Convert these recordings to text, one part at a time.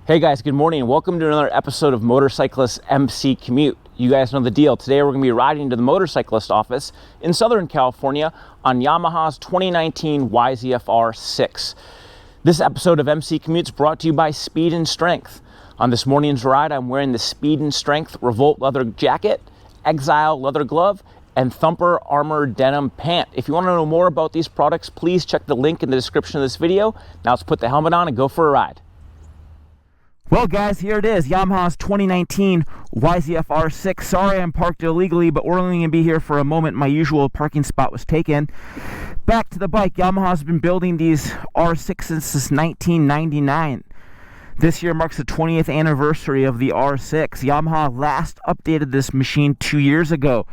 Hey guys, good morning and welcome to another episode of Motorcyclist MC Commute. You guys know the deal. Today we're going to be riding to the motorcyclist office in Southern California on Yamaha's 2019 YZF-R6. This episode of MC Commute is brought to you by Speed and Strength. On this morning's ride, I'm wearing the Speed and Strength Revolt leather jacket, Exile leather glove, and Thumper Armor denim pant. If you want to know more about these products, please check the link in the description of this video. Now let's put the helmet on and go for a ride. Well guys, here it is, Yamaha's 2019 YZF-R6. Sorry I'm parked illegally, but we're only going to be here for a moment. My usual parking spot was taken. Back to the bike. Yamaha's been building these R6s since 1999. This year marks the 20th anniversary of the R6. Yamaha last updated this machine 2 years ago.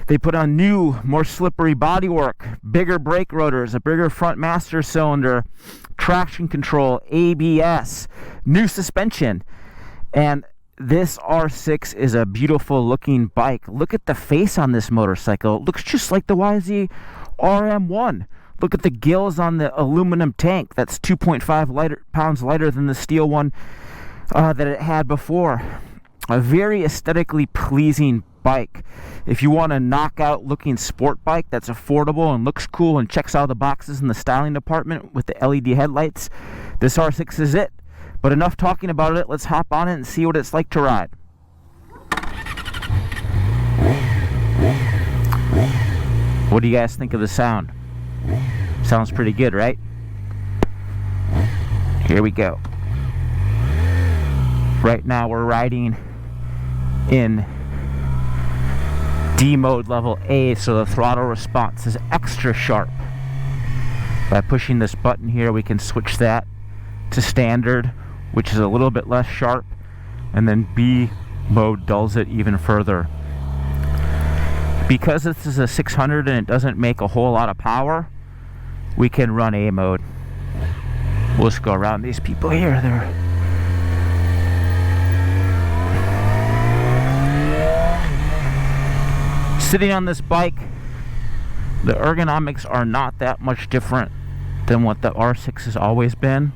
They put on new, more slippery bodywork, bigger brake rotors, a bigger front master cylinder, traction control, ABS, new suspension. And this R6 is a beautiful looking bike. Look at the face on this motorcycle. It looks just like the YZ RM1. Look at the gills on the aluminum tank. That's 2.5 pounds lighter than the steel one that it had before. A very aesthetically pleasing bike. If you want a knockout looking sport bike that's affordable and looks cool and checks all the boxes in the styling department with the LED headlights, this R6 is it. But enough talking about it, let's hop on it and see what it's like to ride. What do you guys think of the sound? Sounds pretty good, right? Here we go. Right now we're riding in D mode level A, so the throttle response is extra sharp. By pushing this button here, we can switch that to standard, which is a little bit less sharp, and then B mode dulls it even further. Because this is a 600 and it doesn't make a whole lot of power, we can run A mode. We'll just go around these people here. They're sitting on this bike. The ergonomics are not that much different than what the R6 has always been,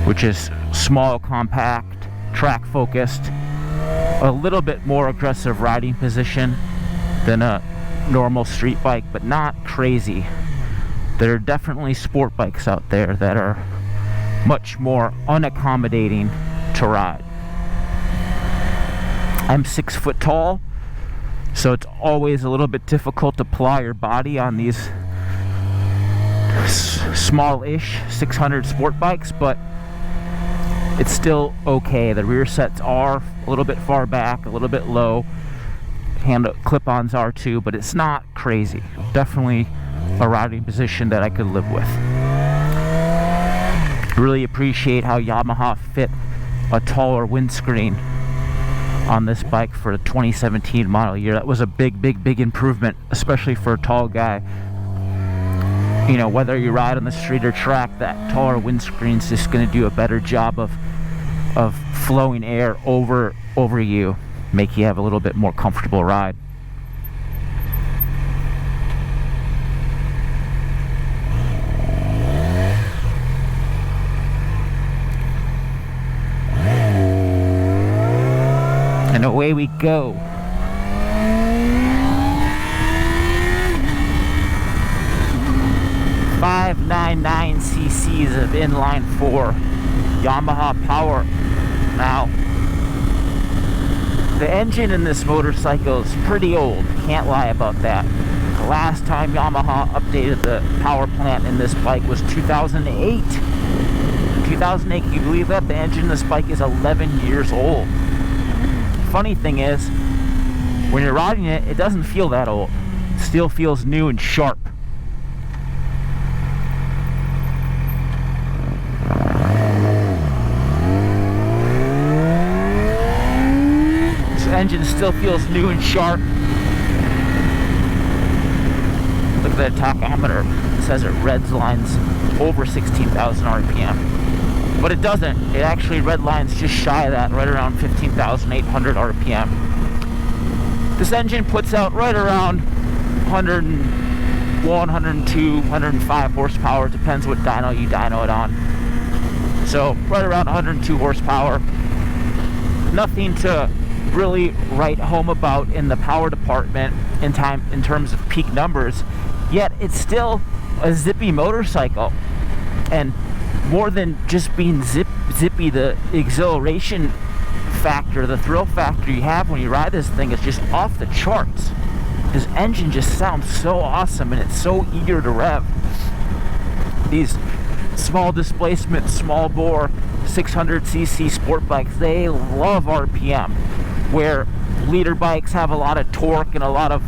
which is small, compact, track focused, a little bit more aggressive riding position than a normal street bike, but not crazy. There are definitely sport bikes out there that are much more unaccommodating to ride. I'm 6 foot tall, so it's always a little bit difficult to ply your body on these small-ish 600 sport bikes, but it's still okay. The rear sets are a little bit far back, a little bit low. Hand clip-ons are too, but it's not crazy. Definitely a riding position that I could live with. Really appreciate how Yamaha fit a taller windscreen on this bike for the 2017 model year. That was a big improvement, especially for a tall guy. You know, whether you ride on the street or track, that taller windscreen's just going to do a better job of flowing air over you, make you have a little bit more comfortable ride. And away we go. .599 cc's of inline-four Yamaha power. Now, the engine in this motorcycle is pretty old. Can't lie about that. The last time Yamaha updated the power plant in this bike was 2008. 2008, can you believe that? The engine in this bike is 11 years old. Funny thing is, when you're riding it, it doesn't feel that old. It still feels new and sharp. This engine still feels new and sharp. Look at that tachometer. It says it redlines over 16,000 RPM. But it doesn't. It actually redlines just shy of that, right around 15,800 RPM. This engine puts out right around 101, 102, 105 horsepower. Depends what dyno you dyno it on. So right around 102 horsepower. Nothing to really write home about in the power department in terms of peak numbers, yet it's still a zippy motorcycle. And more than just being zippy, the exhilaration factor, the thrill factor you have when you ride this thing is just off the charts. This engine just sounds so awesome, and it's so eager to rev. These small displacement, small bore 600cc sport bikes, they love RPM, where leader bikes have a lot of torque and a lot of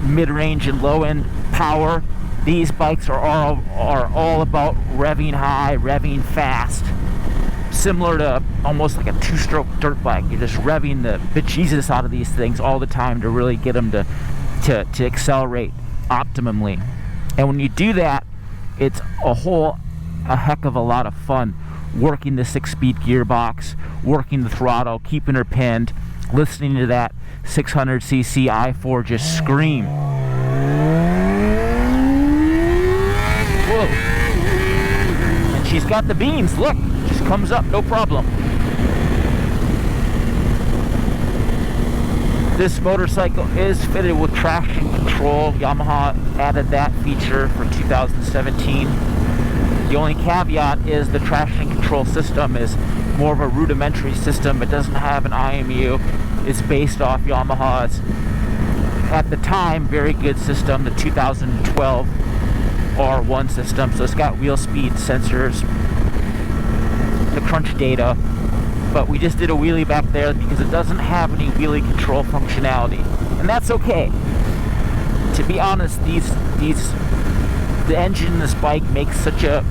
mid-range and low-end power. These bikes are all about revving high, revving fast, similar to almost like a two-stroke dirt bike. You're just revving the bejesus out of these things all the time to really get them to accelerate optimally. And when you do that, it's a heck of a lot of fun working the 6-speed gearbox, working the throttle, keeping her pinned, listening to that 600cc i4 just scream. Whoa. And she's got the beams, look, just comes up, no problem. This motorcycle is fitted with traction control. Yamaha added that feature for 2017. The only caveat is the traction control system is more of a rudimentary system. It doesn't have an IMU. It's based off Yamaha's, at the time, very good system, the 2012 R1 system. So it's got wheel speed sensors, the crunch data, but we just did a wheelie back there because it doesn't have any wheelie control functionality, and that's okay. To be honest, the engine in this bike makes such a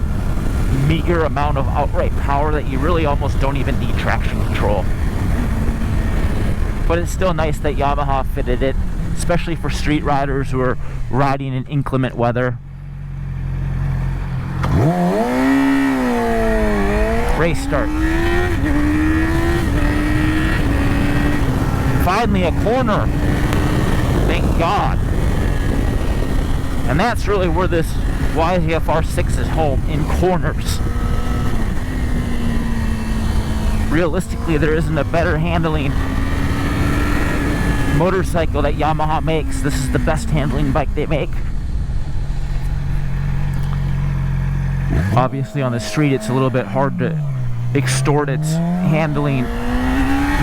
meager amount of outright power that you really almost don't even need traction control. But it's still nice that Yamaha fitted it, especially for street riders who are riding in inclement weather. Race start. Finally a corner. Thank God. And that's really where this YZF-R6 is home, in corners. Realistically, there isn't a better handling motorcycle that Yamaha makes. This is the best handling bike they make. Obviously on the street it's a little bit hard to extort its handling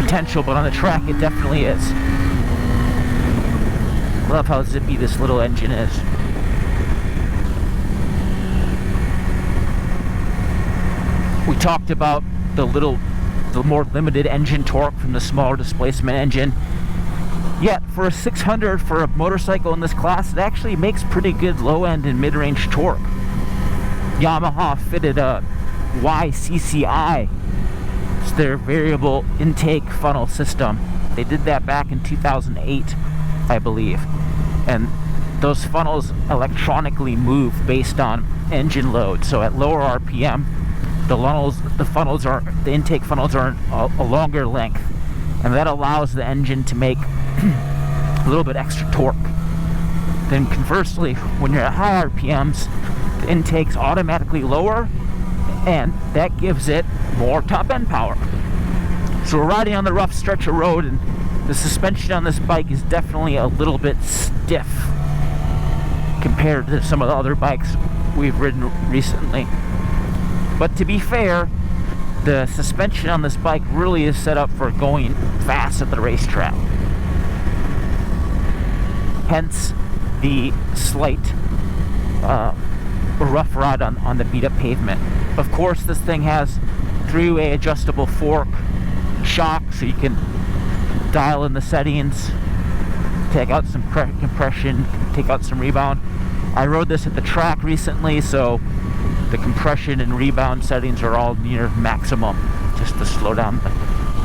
potential, but on the track it definitely is. Love how zippy this little engine is. We talked about the more limited engine torque from the smaller displacement engine. Yet for a 600, for a motorcycle in this class, it actually makes pretty good low-end and mid-range torque. Yamaha fitted a YCC-I. It's their variable intake funnel system. They did that back in 2008, I believe. And those funnels electronically move based on engine load. So at lower RPM, the intake funnels are a longer length, and that allows the engine to make a little bit extra torque. Then conversely, when you're at high RPMs, the intake's automatically lower, and that gives it more top end power. So we're riding on the rough stretch of road, and the suspension on this bike is definitely a little bit stiff compared to some of the other bikes we've ridden recently. But to be fair, the suspension on this bike really is set up for going fast at the racetrack. Hence the slight rough ride on the beat up pavement. Of course, this thing has three-way adjustable fork shock, so you can dial in the settings, take out some compression, take out some rebound. I rode this at the track recently, so the compression and rebound settings are all near maximum, just to slow down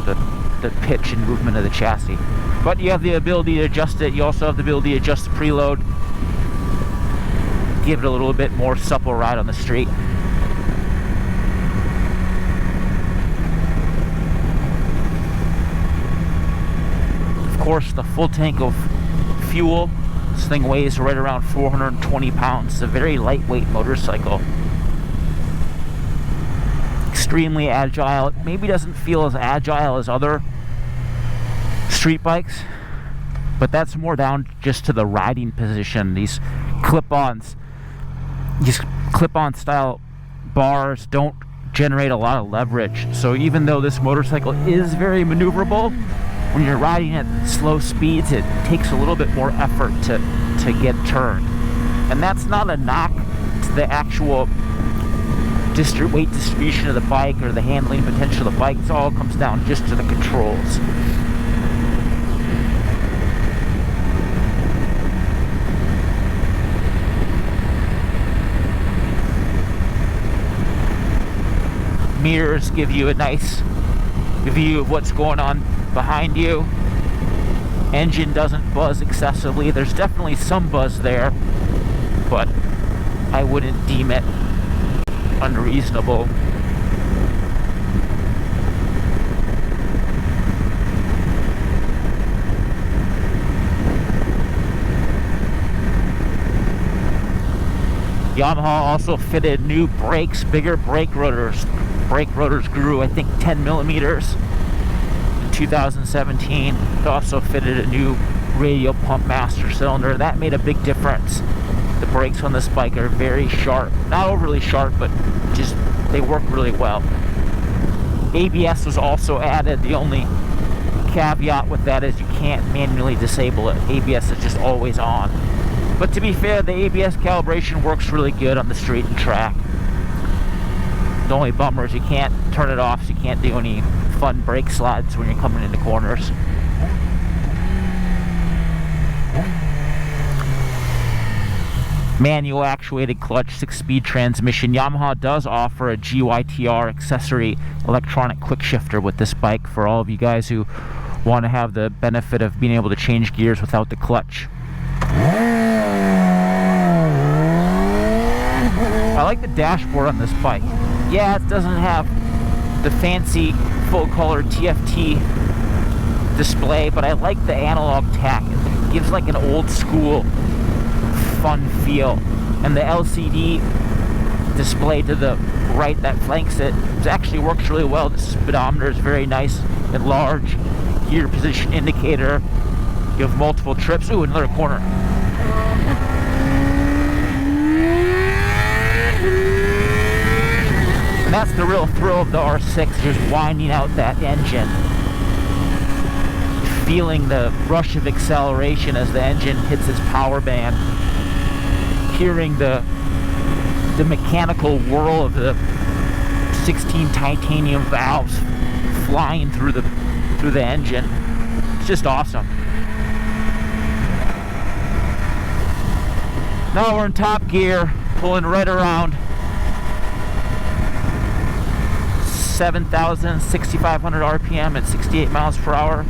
the pitch and movement of the chassis. But you have the ability to adjust it. You also have the ability to adjust the preload, give it a little bit more supple ride on the street. Of course, the full tank of fuel. This thing weighs right around 420 pounds. It's a very lightweight motorcycle. extremely agile. It maybe doesn't feel as agile as other street bikes, but that's more down just to the riding position. These clip-on style bars don't generate a lot of leverage, so even though this motorcycle is very maneuverable, when you're riding at slow speeds, it takes a little bit more effort to get turned. And that's not a knock to the actual weight distribution of the bike or the handling potential of the bike. It all comes down just to the controls. Mirrors give you a nice view of what's going on behind you. Engine doesn't buzz excessively. There's definitely some buzz there, but I wouldn't deem it unreasonable. Yamaha also fitted new brakes, bigger brake rotors. Brake rotors grew, I think, 10 millimeters in 2017. It also fitted a new radial pump master cylinder. That made a big difference. The brakes on this bike are very sharp. Not overly sharp, but just they work really well. ABS was also added. The only caveat with that is you can't manually disable it. ABS is just always on. But to be fair, the ABS calibration works really good on the street and track. The only bummer is you can't turn it off, so you can't do any fun brake slides when you're coming into corners. Manual actuated clutch, 6-speed transmission. Yamaha does offer a GYTR accessory electronic quick shifter with this bike for all of you guys who want to have the benefit of being able to change gears without the clutch. I like the dashboard on this bike. Yeah, it doesn't have the fancy full-color TFT display, but I like the analog tack. It gives like an old-school fun feel, and the LCD display to the right that flanks it actually works really well. The speedometer is very nice and large. Gear position indicator. You have multiple trips. Ooh, another corner. And that's the real thrill of the R6, just winding out that engine. Feeling the rush of acceleration as the engine hits its power band. Hearing the mechanical whirl of the 16 titanium valves flying through the engine. It's just awesome. Now we're in top gear, pulling right around 7,000, 6,500 RPM at 68 miles per hour.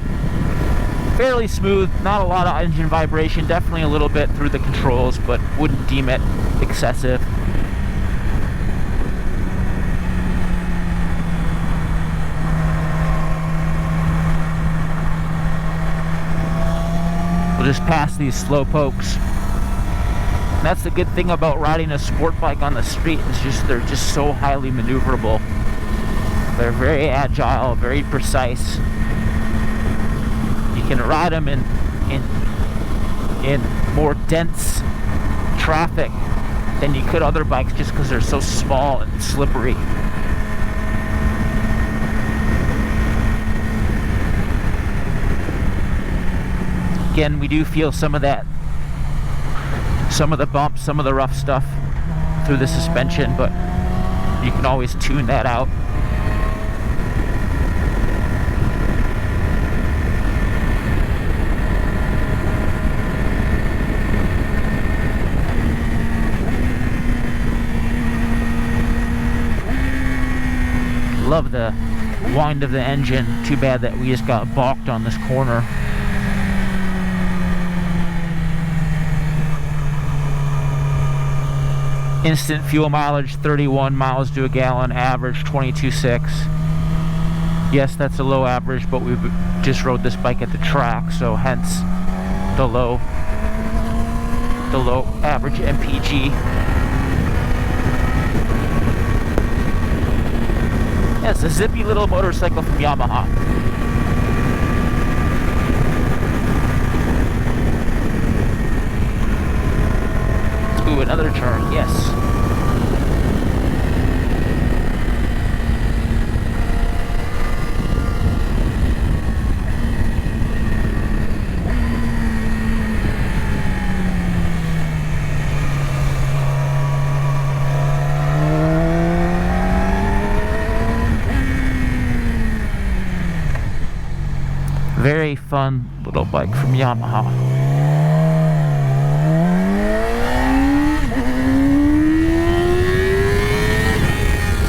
Fairly smooth, not a lot of engine vibration, definitely a little bit through the controls, but wouldn't deem it excessive. We'll just pass these slow pokes. And that's the good thing about riding a sport bike on the street, is just they're just so highly maneuverable. They're very agile, very precise. You can ride them in more dense traffic than you could other bikes, just because they're so small and slippery. Again, we do feel some of that, some of the bumps, some of the rough stuff through the suspension, but you can always tune that out. Love the wind of the engine. Too bad that we just got balked on this corner. Instant fuel mileage 31 miles to a gallon, average 22.6. Yes, that's a low average, but we just rode this bike at the track, so hence the low average MPG. Yes, a zippy little motorcycle from Yamaha. Ooh, another turn, yes. Very fun little bike from Yamaha.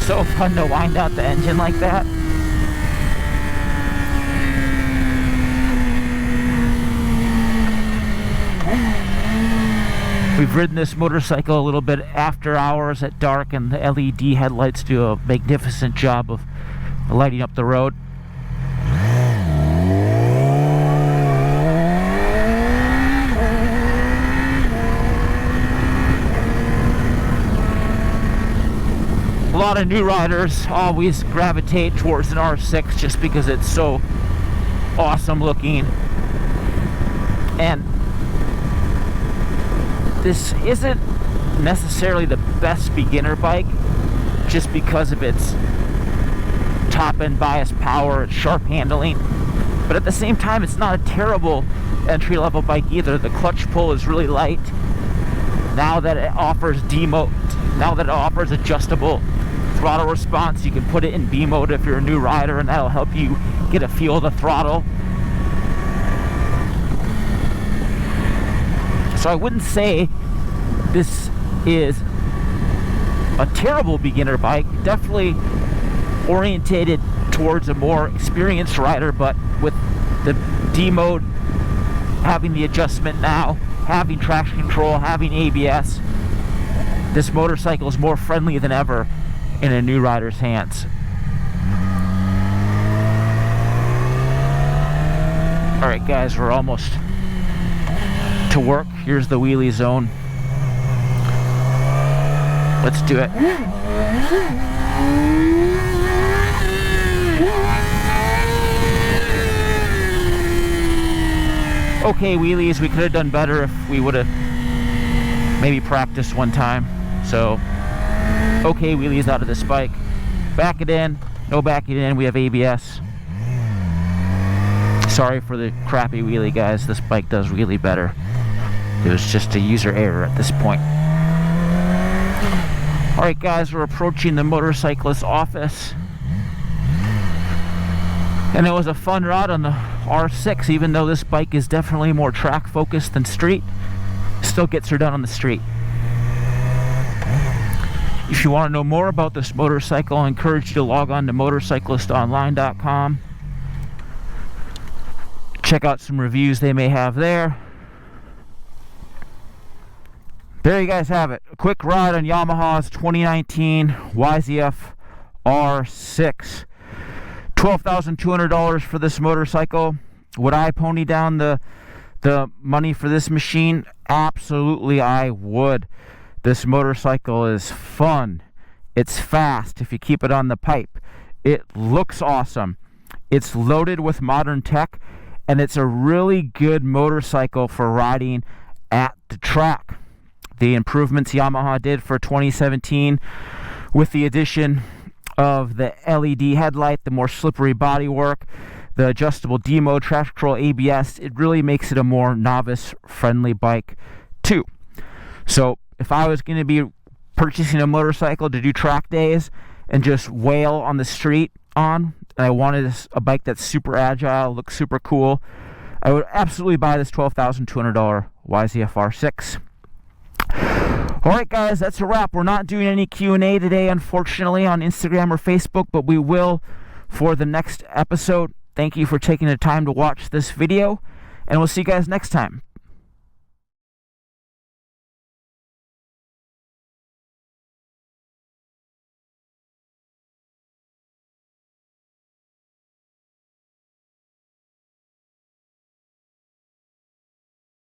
So fun to wind out the engine like that. We've ridden this motorcycle a little bit after hours at dark, and the LED headlights do a magnificent job of lighting up the road. A lot of new riders always gravitate towards an R6 just because it's so awesome looking. And this isn't necessarily the best beginner bike just because of its top-end bias power, its sharp handling. But at the same time, it's not a terrible entry-level bike either. The clutch pull is really light. Now that it offers now that it offers adjustable throttle response, you can put it in B mode if you're a new rider, and that'll help you get a feel of the throttle. So I wouldn't say this is a terrible beginner bike. Definitely orientated towards a more experienced rider, but with the D mode, having the adjustment now, having traction control, having ABS, this motorcycle is more friendly than ever in a new rider's hands. Alright guys, we're almost to work. Here's the wheelie zone. Let's do it. Okay, wheelies, we could have done better if we would have maybe practiced one time. So, okay, wheelies out of this bike. Back it in, no backing in, we have ABS. Sorry for the crappy wheelie, guys. This bike does really better. It was just a user error at this point. Alright guys, we're approaching the motorcyclist office. And it was a fun ride on the R6, even though this bike is definitely more track focused than street. Still gets her done on the street. If you want to know more about this motorcycle, I encourage you to log on to motorcyclistonline.com. Check out some reviews they may have there. There you guys have it. A quick ride on Yamaha's 2019 YZF-R6. $12,200 for this motorcycle. Would I pony down the money for this machine? Absolutely I would. This motorcycle is fun. It's fast if you keep it on the pipe. It looks awesome. It's loaded with modern tech, and it's a really good motorcycle for riding at the track. The improvements Yamaha did for 2017 with the addition of the LED headlight, the more slippery bodywork, the adjustable D mode, traction control, ABS, it really makes it a more novice friendly bike too. So if I was going to be purchasing a motorcycle to do track days and just wail on the street on, and I wanted a bike that's super agile, looks super cool, I would absolutely buy this $12,200 YZF-R6. Alright guys, that's a wrap. We're not doing any Q&A today, unfortunately, on Instagram or Facebook, but we will for the next episode. Thank you for taking the time to watch this video, and we'll see you guys next time.